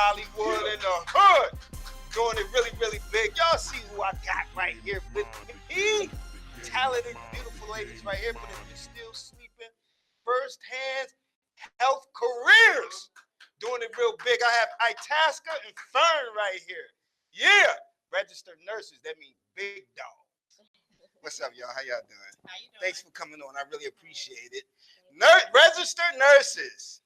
Hollywood in the hood. Doing it really, really big. Y'all see who I got right here with me? Talented, beautiful ladies right here, but if you're still sleeping, first hands, health careers. Doing it real big. I have Itasska and Fern right here. Yeah. Registered nurses. That means big dogs. What's up, y'all? How y'all doing? How you doing? Thanks for coming on. I really appreciate it. Registered nurses.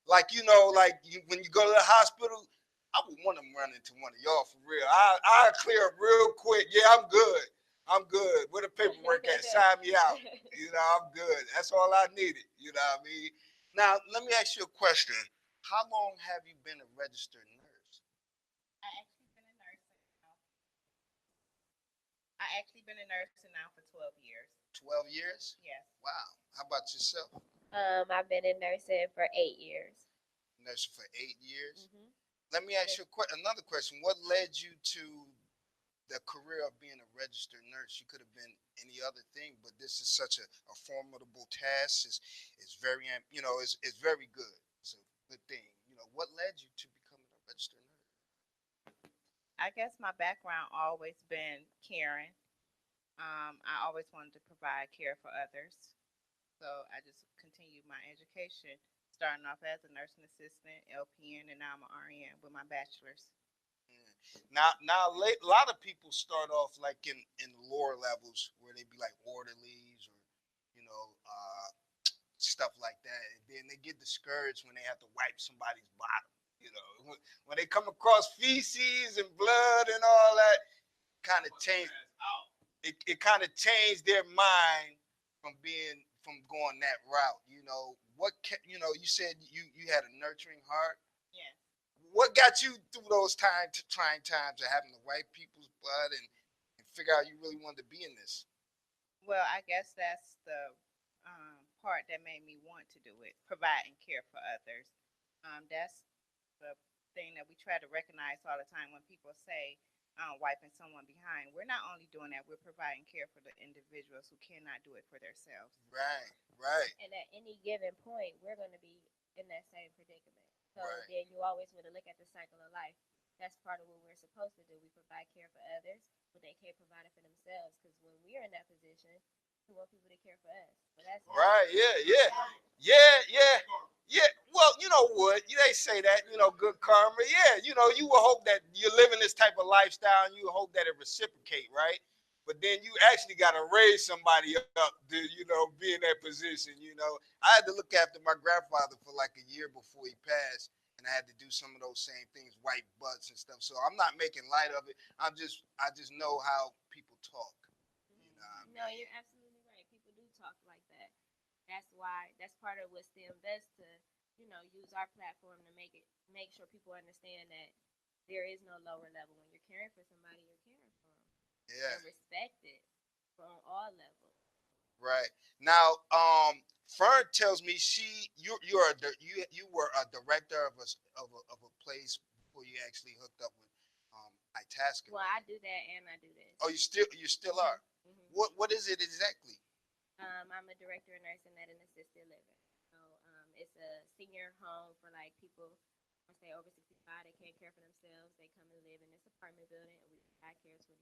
Like, when you go to the hospital, I would want to run into one of y'all for real. I'll clear up real quick. Yeah, I'm good. I'm good. Where the paperwork at? Sign me out. I'm good. That's all I needed. You know what I mean? Now, let me ask you a question. How long have you been a registered nurse? I actually been a nurse now. I actually been a nurse now for 12 years. 12 years? Yes. Wow. How about yourself? I've been in nursing for 8 years. Nursing for 8 years? Mm-hmm. Let me ask you another question. What led you to the career of being a registered nurse? You could have been any other thing, but this is such a formidable task. It's very, it's very good. It's a good thing. What led you to becoming a registered nurse? I guess my background always been caring. I always wanted to provide care for others. So I just continued my education, starting off as a nursing assistant, LPN, and now I'm an RN with my bachelor's. Now, a lot of people start off like in the lower levels where they be like orderlies or, stuff like that. And then they get discouraged when they have to wipe somebody's bottom. When they come across feces and blood and all that, kind of change. It kind of changed their mind from going that route. You said you had a nurturing heart. Yes. What got you through those trying times of having to wipe people's blood and figure out you really wanted to be in this? Well, I guess that's the part that made me want to do it, provide and care for others. That's the thing that we try to recognize all the time when people say wiping someone behind. We're not only doing that, we're providing care for the individuals who cannot do it for themselves. Right, right. And at any given point, we're going to be in that same predicament. So Right. then you always want to look at the cycle of life. That's part of what we're supposed to do. We provide care for others, but they can't provide it for themselves. Because when we're in that position, we want people to care for us. But that's Right, yeah, yeah. Yeah, yeah. Yeah, well, you know what? They say that, good karma. Yeah, you will hope that you're living this type of lifestyle and you hope that it reciprocate, right? But then you actually got to raise somebody up to, be in that position. I had to look after my grandfather for like a year before he passed, and I had to do some of those same things, wipe butts and stuff. So I'm not making light of it. I just know how people talk. You know what I no, mean? you're absolutely right. People do talk like that. That's why that's part of what STEM does to, use our platform to make sure people understand that there is no lower level. When you're caring for somebody, you're caring for them Yeah. and respect it from all levels. Right. Now, Fern tells me you were a director of a place before you actually hooked up with Itasska. Well, I do that and I do this. Oh, you still are. Hmm. What is it exactly? I'm a director of nursing at an assisted living. So it's a senior home for like people, I say over 65. They can't care for themselves. They come and live in this apartment building, and we provide care 24.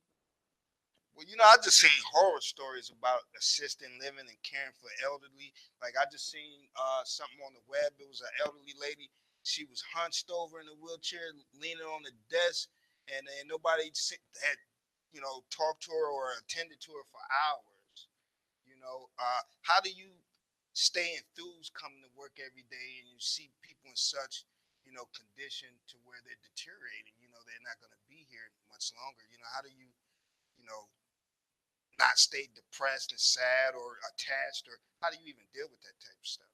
Well, I just seen horror stories about assisted living and caring for elderly. Like I just seen something on the web. It was an elderly lady. She was hunched over in a wheelchair, leaning on the desk, and nobody had talked to her or attended to her for hours. How do you stay enthused coming to work every day and you see people in such condition to where they're deteriorating? They're not going to be here much longer. How do you know not stay depressed and sad or attached, or how do you even deal with that type of stuff?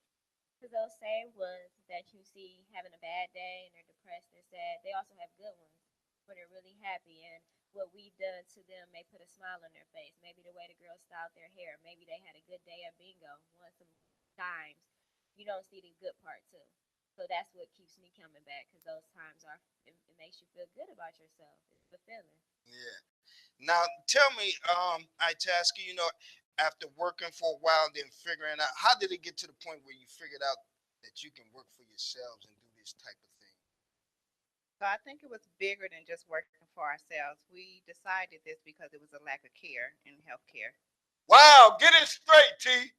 Because those same ones that you see having a bad day and they're depressed and sad, they also have good ones where they're really happy. And what we've done to them may put a smile on their face. Maybe the way the girls styled their hair. Maybe they had a good day at bingo, won some dimes. You don't see the good part too. So that's what keeps me coming back because those times it makes you feel good about yourself. It's fulfilling. Yeah. Now tell me, Itasca, after working for a while, then figuring out, how did it get to the point where you figured out that you can work for yourselves and do this type of thing? So I think it was bigger than just working for ourselves. We decided this because it was a lack of care in healthcare. Wow, get it straight, T.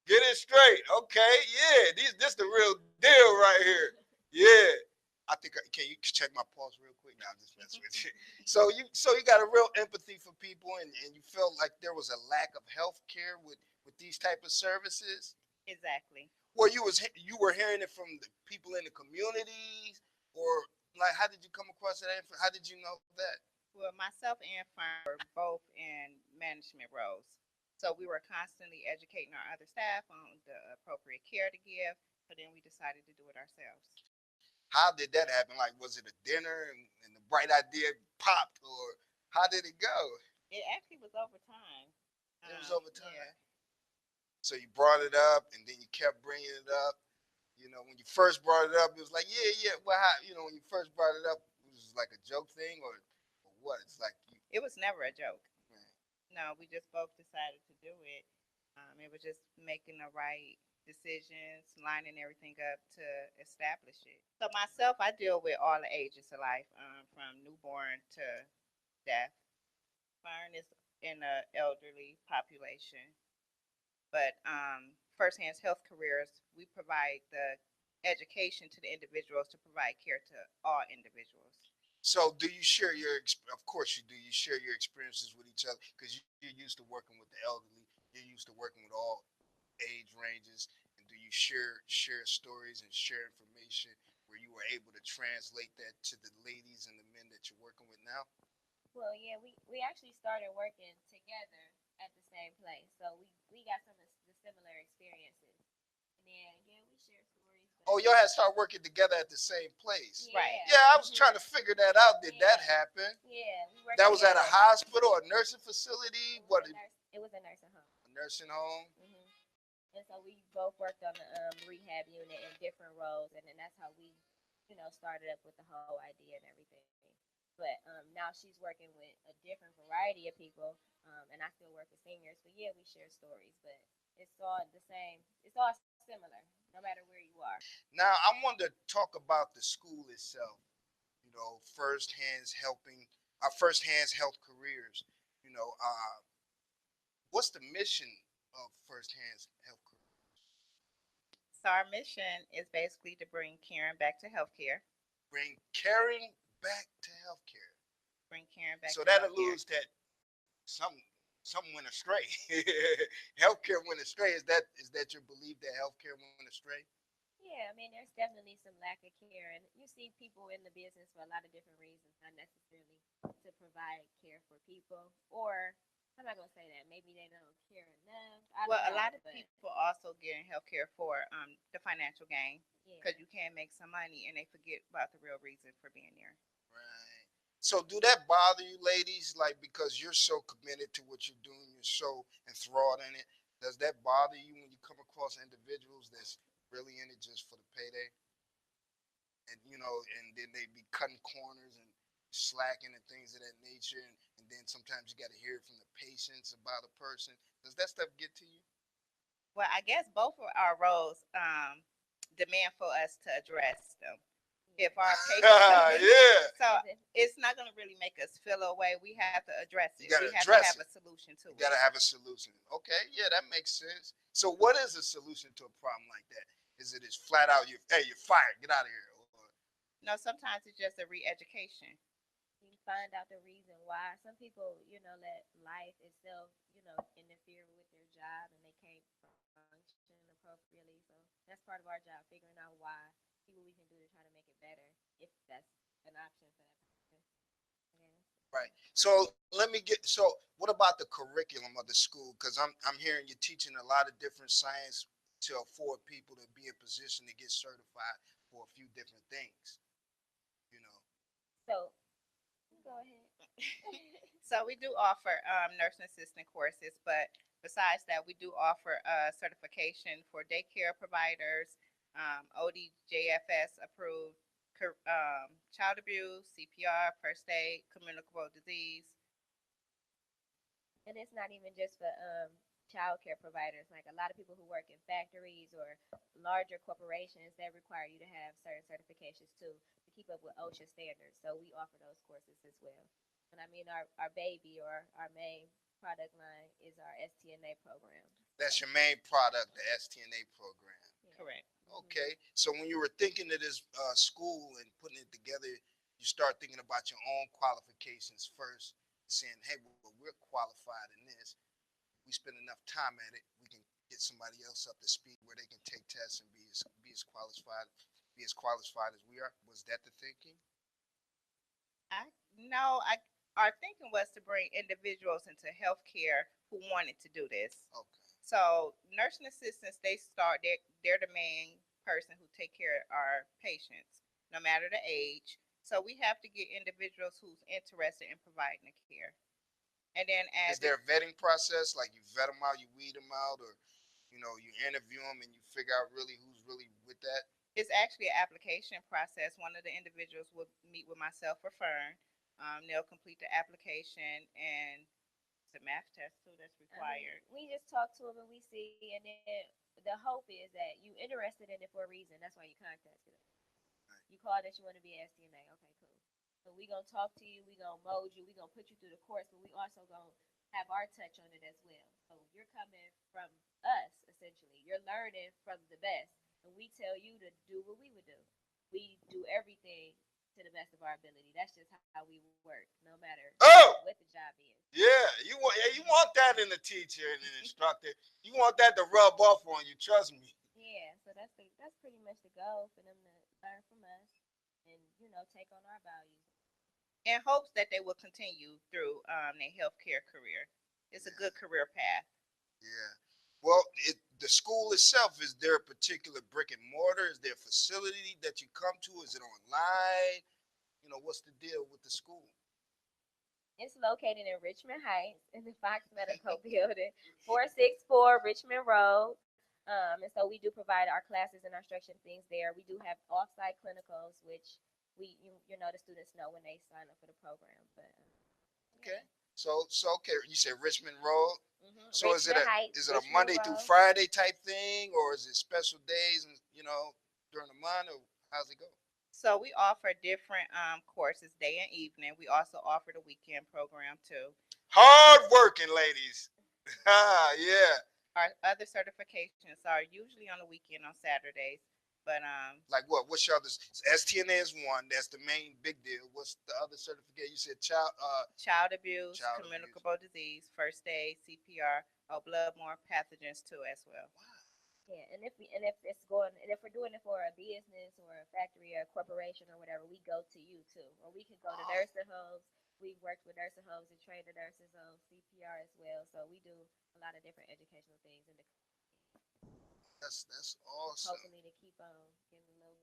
Get it straight. Okay, yeah, this the real deal right here. Yeah. I think can you check my pulse real quick? Now I'm just messing with you. So you got a real empathy for people, and you felt like there was a lack of health care with these type of services. Exactly. Well, you were hearing it from the people in the communities, or like how did you come across that? How did you know that? Well, myself and Fern were both in management roles. So we were constantly educating our other staff on the appropriate care to give. So then we decided to do it ourselves. How did that happen? Like, was it a dinner and the bright idea popped, or how did it go? It actually was over time. It was over Yeah. time. So you brought it up, and then you kept bringing it up. You know, when you first brought it up, it was like, yeah, yeah. Well, how, when you first brought it up, it was like a joke thing, or what? It's like you, It was never a joke. man. No, we just both decided to do it. It was just making the right decisions, lining everything up to establish it. So myself, I deal with all the ages of life, from newborn to death. Fern is in the elderly population, but firsthand health careers, we provide the education to the individuals to provide care to all individuals. So, do you share Of course, you do. You share your experiences with each other because you're used to working with the elderly. You're used to working with all age ranges, and do you share stories and share information where you were able to translate that to the ladies and the men that you're working with now? Well, yeah, we actually started working together at the same place, so we got some of the similar experiences. And then yeah, we share stories, but Oh, y'all had started working together at the same place. Right. yeah, Yeah, I was trying to figure that out. Did that yeah, happen? yeah, we worked That was at a together. hospital, a nursing facility, It was what, a nurse. It was a nursing home. a nursing home. Hmm. And so we both worked on the rehab unit in different roles, and then that's how we, started up with the whole idea and everything. But now she's working with a different variety of people, and I still work with seniors. But yeah, we share stories, but it's all the same. It's all similar, no matter where you are. Now, I wanted to talk about the school itself. First hands helping, first hands health careers. You know, what's the mission of first hands health careers? So our mission is basically to bring Karen back to healthcare. Bring caring back to healthcare. Bring Karen back So to that healthcare. alludes that some some went astray. Healthcare went astray. Is that your belief that healthcare went astray? Yeah, I mean, there's definitely some lack of care, and you see people in the business for a lot of different reasons, not necessarily to provide care for people, or I'm not gonna say that. Maybe they don't care enough. I don't Well, a know, lot of but people also get in healthcare for the financial gain yeah. because you can make some money and they forget about the real reason for being there. Right. So do that bother you, ladies? Like, because you're so committed to what you're doing, you're so enthralled in it. Does that bother you when you come across individuals that's really in it just for the payday? And then they be cutting corners and slacking and things of that nature. And then sometimes you got to hear it from the patients about a person. Does that stuff get to you? Well, I guess both of our roles demand for us to address them. If Yeah. our patient Yeah. so Is it? it's not going to really make us feel away. We have to address it. You We got to have to have address a it. solution to You it. got to have a solution. Okay, yeah, that makes sense. So, what is a solution to a problem like that? Is it is flat out hey, you're fired, get out of here, or No, sometimes it's just a re-education. You find out the reason why. Some people, let life itself, interfere with their job and they can't function appropriately. So that's part of our job, figuring out why, see what we can do to try to make it better, if that's an option for that person. I guess. right? So let me get. So what about the curriculum of the school? Because I'm hearing you're teaching a lot of different science to afford people to be in position to get certified for a few different things. You know, So you go ahead. So we do offer nursing assistant courses, but besides that, we do offer certification for daycare providers, ODJFS approved child abuse, CPR, first aid, communicable disease. And it's not even just for childcare providers. Like a lot of people who work in factories or larger corporations, that require you to have certain certifications too to keep up with OSHA standards. So we offer those courses as well. And I mean, our baby or our main product line is our STNA program. That's your main product, the STNA program. Yeah. Correct. Okay. So when you were thinking of this school and putting it together, you start thinking about your own qualifications first, saying, "Hey, well, we're qualified in this. We spend enough time at it. We can get somebody else up to speed where they can take tests and be as qualified as we are." Was that the thinking? I no, I our thinking was to bring individuals into healthcare who wanted to do this. Okay. So nursing assistants, they're the main person who take care of our patients, no matter the age. So we have to get individuals who's interested in providing the care. And then Is as there it a vetting process? Like you vet them out, you weed them out, or you interview them and you figure out really who's really with that? it's actually an application process. One of the individuals will meet with myself or Fern. They'll complete the application and it's a math test too that's required. We just talk to them and we see, and then the hope is that you interested in it for a reason. That's why you contacted us. You called that you want to be an STNA. Okay, cool. So we gonna talk to you. We gonna mold you. We gonna put you through the course, but we also gonna have our touch on it as well. So you're coming from us essentially. You're learning from the best, and we tell you to do what we would do. We do everything to the best of our ability. That's just how we work, no matter what Oh, the job is. yeah. You want that in a teacher and an instructor. You want that to rub off on you. Trust me. Yeah, so that's pretty much the goal for them to learn from us and take on our values. In hopes that they will continue through their healthcare career. It's a Yeah. good career path. Yeah. Well, the school itself, is there a particular brick and mortar? Is there a facility that you come to? Is it online? What's the deal with the school? It's located in Richmond Heights in the Fox Medical Building, 464 Richmond Road. And so we do provide our classes and our instruction things there. We do have off-site clinicals, which the students know when they sign up for the program. But Okay. yeah. So okay, you said Richmond Road. So is it Richmond a Heights, is it a Richmond Monday through Road. Friday type thing, or is it special days and during the month, or how's it go? So we offer different courses day and evening. We also offer the weekend program too. Hard working ladies. Yeah. Our other certifications are usually on the weekend on Saturdays, but Like what? What's your other? STNA is one. That's the main big deal. What's the other certificate? You said child abuse, child abuse. communicable disease, first aid, CPR, or bloodborne pathogens too as well. Yeah, and if we're doing it for a business or a factory or a corporation or whatever, we go to you too. Or we could go to nursing homes. We've worked with nursing homes and trained the nurses on CPR as well. So we do a lot of different educational things in the That's awesome. hopefully to keep on getting a little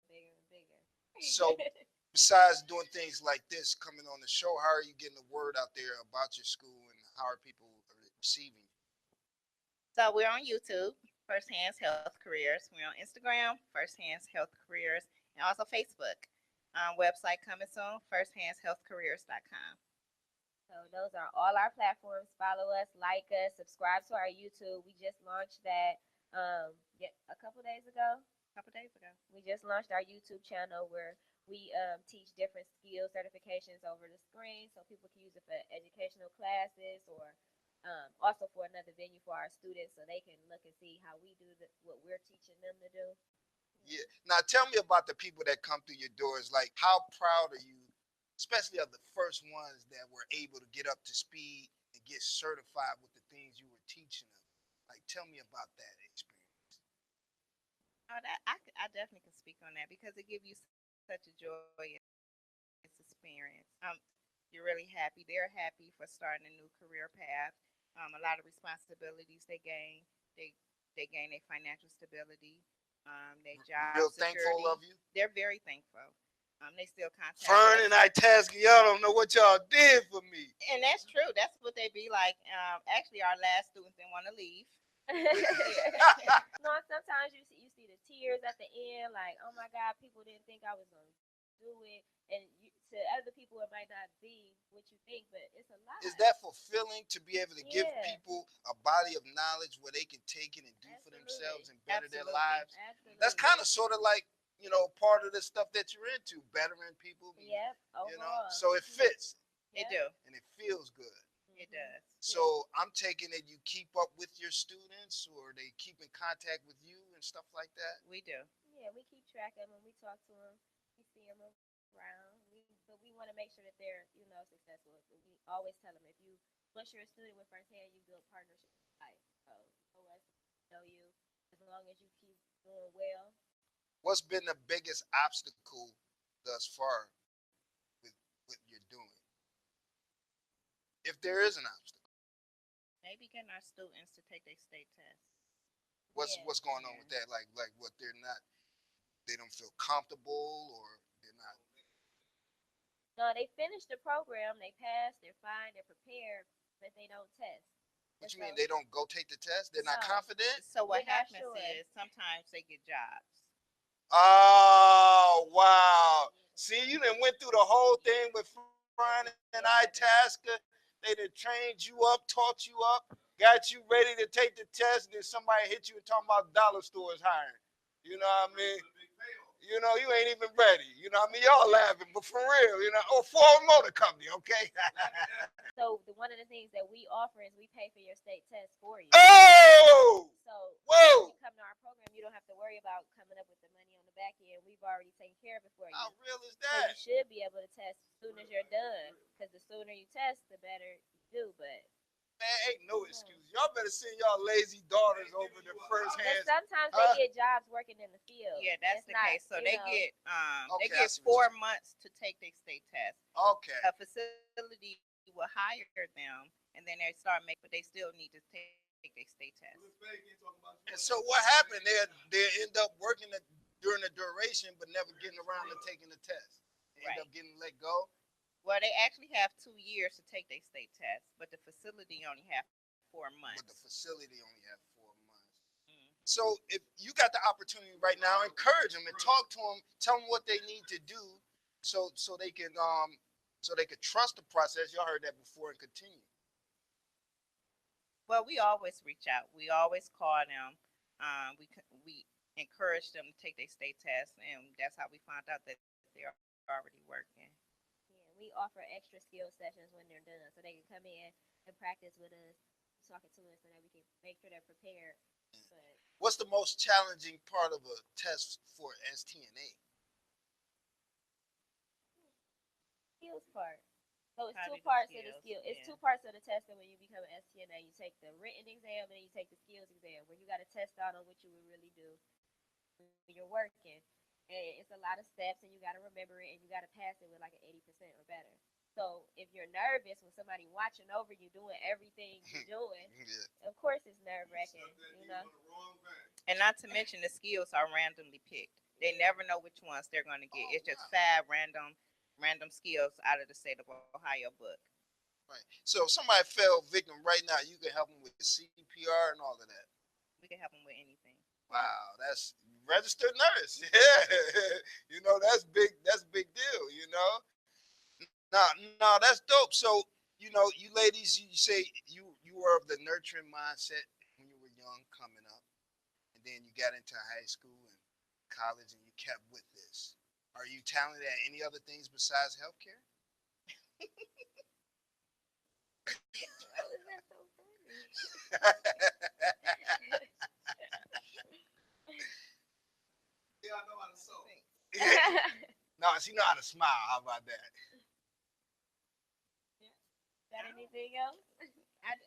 bigger and bigger. So besides doing things like this, coming on the show, how are you getting the word out there about your school and how are people receiving you? So we're on YouTube, First Hands Health Careers. We're on Instagram, First Hands Health Careers, and also Facebook. Website coming soon, firsthandshealthcareers.com. So those are all our platforms. Follow us, like us, subscribe to our YouTube. We just launched that a couple days ago. A couple days ago. We just launched our YouTube channel where we teach different skill certifications over the screen so people can use it for educational classes or also for another venue for our students so they can look and see how we do what we're teaching them to do. Yeah. Now tell me about the people that come through your doors. Like, how proud are you, especially of the first ones that were able to get up to speed and get certified with the things you were teaching them? Like, tell me about that experience. Oh, I definitely can speak on that because it gives you such a joyous experience. You're really happy. They're happy for starting a new career path. A lot of responsibilities they gain. They they gain their financial stability. Their job Real thankful security. of you. They're very thankful. They still contact Fern us, and Itasska, y'all don't know what y'all did for me. and that's true. That's what they be like. Actually, our last students didn't want to leave. No, sometimes you see the tears at the end, like, oh my God, people didn't think I was gonna do it, and to other people it might not be what you think, but it's a lot. Is that fulfilling to be able to give Yeah, people a body of knowledge where they can take it and do for absolutely, themselves and better their Absolutely. lives? That's absolutely. kind of sort of like, part of the stuff that you're into, bettering people. Yep. Overall. So it fits It Yep. do. and it feels good. It Mhm. does. So I'm taking it you keep up with your students, or they keep in contact with you and stuff like that. We do. Yeah, we keep track of them. We talk to them. We see them around. But we want to make sure that they're, successful. We always tell them, once you're a student with firsthand, you build partnerships with life. So know us, know you. As long as you keep doing well. What's been the biggest obstacle thus far with what you're doing, if there is an obstacle? Maybe getting our students to take their state test. Yeah. What's going on with that? Like what they don't feel comfortable, or they're not. No, they finish the program. They pass. They're fine. They're prepared, but they don't test. And What you so mean they don't go take the test? They're not No. confident? So what We're not happens sure. is sometimes they get jobs. Oh wow! See, you done went through the whole thing with Fern and Itasska. They done trained you up, taught you up, got you ready to take the test, and then somebody hit you and talking about dollar stores hiring. You know what I mean? You ain't even ready. You know what I mean? Y'all laughing, but for real, or Ford Motor Company, okay? So one of the things that we offer is we pay for your state test for you. Oh! So Whoa! when you come to our program, you don't have to worry about coming up with the money on the back end. We've already taken care of it for you. How real is So you that? should be able to test as soon as you're done, because the sooner you test, the better you do. But Man, ain't no excuse. Y'all better send y'all lazy daughters over the first hands. sometimes Huh? they get jobs working in the field. Yeah, that's the not, case. So you they know, get they Okay, I get see what 4 months to take their state test. Okay. A facility will hire them, and then they start making, but they still need to take their state test. And so what happened? They end up working during the duration, but never getting around to taking the test. They end Right. up getting let go. Well, they actually have 2 years to take their state test, but the facility only have 4 months. But the facility only had 4 months. Mm. So if you got the opportunity right now, encourage them and talk to them. Tell them what they need to do, so they can trust the process. Y'all heard that before, and continue. Well, we always reach out. We always call them. We encourage them to take their state test, and that's how we found out that they're already working. Yeah, we offer extra skill sessions when they're done, so they can come in and practice with us, talking to us, so that we can make sure they're prepared. But What's the most challenging part of a test for STNA? skills part. So it's How two do the parts of the skills? skill. It's Yeah. two parts of the test. And when you become an STNA, you take the written exam and then you take the skills exam, where you got to test out on what you would really do when you're working. And it's a lot of steps, and you got to remember it, and you got to pass it with like an 80% or better. So if you're nervous when somebody watching over you doing everything you're doing, Yeah. of course it's nerve wracking, And not to mention the skills are randomly picked. They never know which ones they're going to get. Oh, It's just wow. 5 random skills out of the state of Ohio book. Right. So if somebody fell victim right now, you can help them with CPR and all of that. We can help them with anything. Wow, that's registered nurse. Yeah, that's big. That's a big deal. Now that's dope. So you ladies, you say you were of the nurturing mindset when you were young, coming up, and then you got into high school and college, and you kept with this. Are you talented at any other things besides healthcare? How is that so funny? No, she know how to smile. How about that? Got anything else? I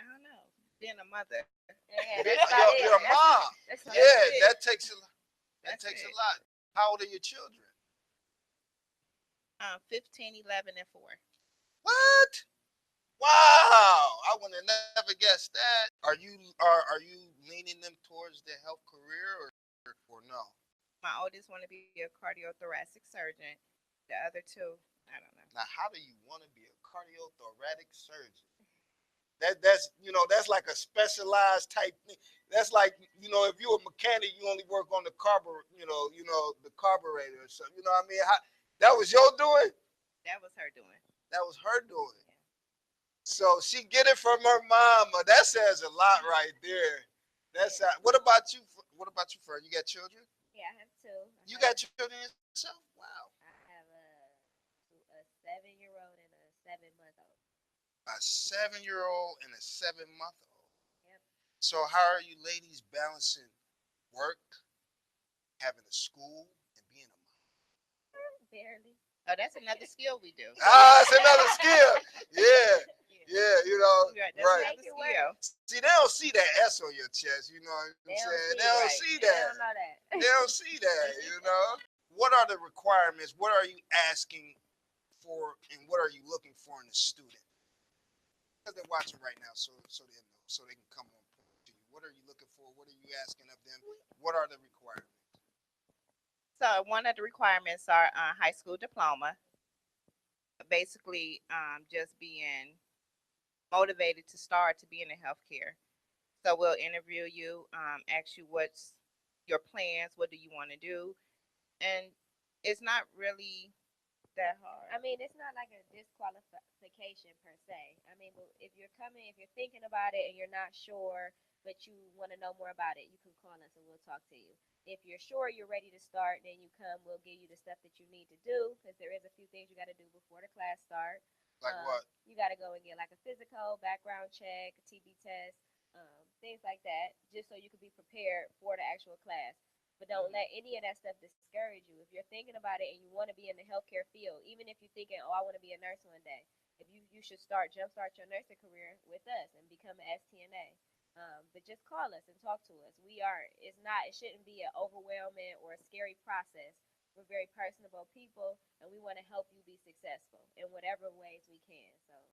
don't know. Being a mother. Yeah, You're, that's about it. you're a mom. That's Yeah, it. that takes a lot. That That's takes a it. lot. How old are your children? 15, 11, and 4. What? Wow! I would have never guessed that. Are you leaning them towards the health career, or no? My oldest want to be a cardiothoracic surgeon. The other two, I don't know. Now, how do you want to be a cardiothoracic surgeon? That's like a specialized type thing. That's like if you're a mechanic, you only work on the the carburetor or something. You know what I mean? That was your doing. That was her doing. That was her doing. Yeah. So she get it from her mama. That says a lot right there. What about you? What about you, Fern? You got children? Yeah, I have two. You got children yourself? Wow. I have a 7-year-old and a 7-month-old. A 7-year-old and a 7-month old. Yep. So how are you ladies balancing work, having a school, and being a mom? Barely. Oh, that's another skill we do. Ah, it's another skill. Yeah, Yeah. yeah, you know, Right, that's right. another Make it skill. work. See, they don't see that S on your chest. You know what I'm They don't saying? They see don't it. Right. see They that. don't know that. They don't see that. You know. What are the requirements? What are you asking for, and what are you looking for in a student? Because they're watching right now, so they know, so they can come on point to you. What are you looking for? What are you asking of them? What are the requirements? So one of the requirements are high school diploma. Basically, just being motivated to start to be in the healthcare. So we'll interview you, ask you what's your plans, what do you want to do, and it's not really that hard. I mean, it's not like a disqualification per se. I mean, but if you're coming, if you're thinking about it and you're not sure, but you want to know more about it, you can call us and we'll talk to you. If you're sure you're ready to start, then you come. We'll give you the stuff that you need to do because there is a few things you got to do before the class start. Like what? You got to go and get like a physical, background check, a TB test, things like that, just so you can be prepared for the actual class. But don't let any of that stuff discourage you. If you're thinking about it and you want to be in the healthcare field, even if you're thinking, "Oh, I want to be a nurse one day," if you should jumpstart your nursing career with us and become an STNA. But just call us and talk to us. We are. It's not. It shouldn't be an overwhelming or a scary process. We're very personable people, and we want to help you be successful in whatever ways we can. So